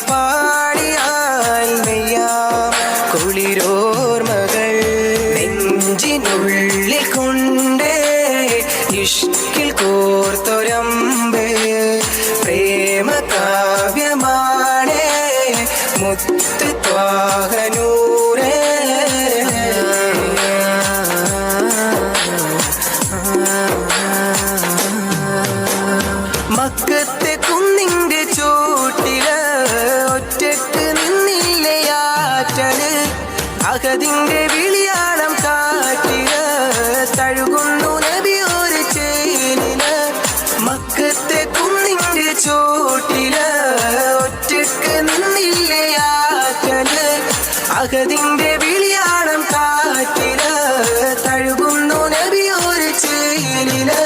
പാടിയാൽ നെയ്യാം കുളിരോർമകൾ നെഞ്ചിനുള്ളിൽ കൊണ്ടേ ഇഷ്കിൽ കോർത്തൊരമ്പ് പ്രേമ കാവ്യമാണേ മുത്ത് ത്വാഹനൂരേ മക്കത്തെ കുന്നിന്റെ ചോട്ടില് ഒറ്റക്ക് നിന്നില്ലയാറ്റല് അഹദിന്റെ വിളിയാളം കാറ്റില് തഴുകുന്നു നബി ഒരു ചേലില് മക്കത്തെ കുന്നിന്റെ ചോട്ടില് ഒറ്റക്ക് നിന്നില്ലയാറ്റല് അഹദിന്റെ വിളിയാളം കാറ്റില് തഴുകുന്നു നബി ഒരു ചേലില്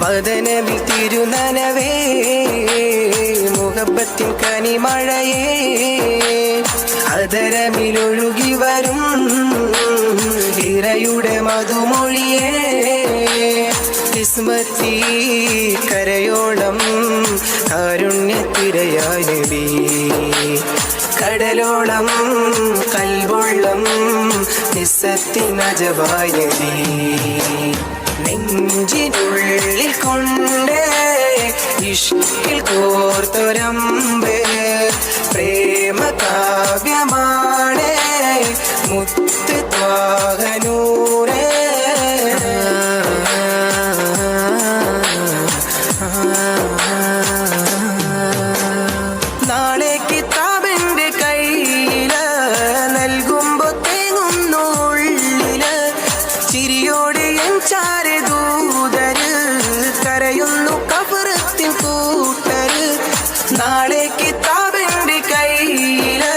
വദനബി തിരുനനവേ മുഹബത്തിൻ കനിമഴയേ അതരമിലൊഴുകി വരും ഇറയുടെ മധുമൊഴിയേ കിസ്മത്തി കരയോളം കാരുണ്യത്തിരയായ നബി കടലോളം കൽവൊള്ളം നിസ്സത്തിനജവായ നബി നെഞ്ചിനുള്ളിൽ കൊണ്ടേ ഇഷ്കിൽ കോർത്തൊരമ്പ് പ്രേമ കാവ്യമാണേ മുത്ത് ത്വാഹനൂരേ നാളെ കിതാബിന്റെ കയ്യില് നൽകുമ്പോ തേങ്ങുന്നു ഉള്ളില് ചിരിയോടെ ചാരെ ദൂതര് കരയുന്നു കഫറത്തിൻ കൂട്ടര് നാളെ കിതാബിന്റെ കയ്യില്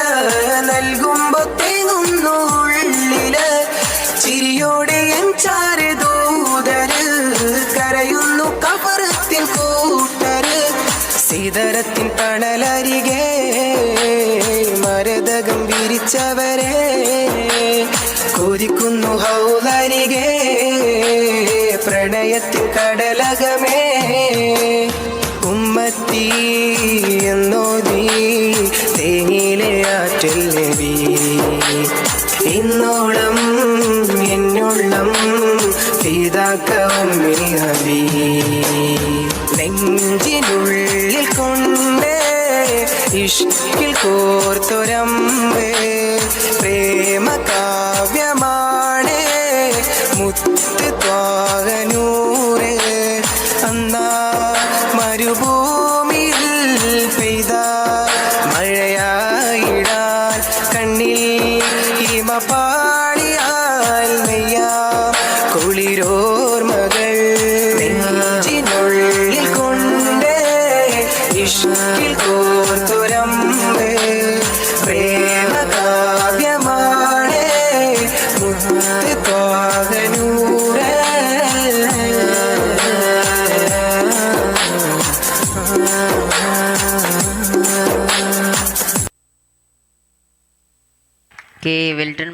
നൽകുമ്പോ തേങ്ങുന്നു ഉള്ളില് ചിരിയോടെ ചാരെ ദൂതര് കരയുന്നു കഫറത്തിൻ കൂട്ടര് സീതരത്തിൻ തണലരികെ മരതകം വിരിച്ചവരെ കൊതിക്കുന്നു ഹൗദരികെ പ്രണയത്തിൻ കടലകമേ ഉമ്മത്തി എന്നോതി തേങ്ങിലെ ആറ്റൽ നബി ഇന്നോളം എന്നോളം ഫിദാക ഉമ്മി ഹബീ നെഞ്ചിനുള്ളിൽ കൊണ്ടേ ഇഷ്കിൽ കോർത്തൊരമ്പ് പ്രേമ കാവ്യമാണേ മുത്ത് ത്വാഹനൂരേ അന്നാ മരുഭൂമിയിൽ പെയ്ത മഴയായിടാൻ കണ്ണിൽ ഹിമ പാടിയാൽ നെയ്യാം കുളിരോർമകൾ നെഞ്ചിനുള്ളിൽ കൊണ്ടേ ഇഷ്കിൽ കോർത്തൊരമ്പ് പ്രേമ കാവ്യമാണേ മുത്ത് ത്വാഹനൂരേ കെ വെൽട്ടൺ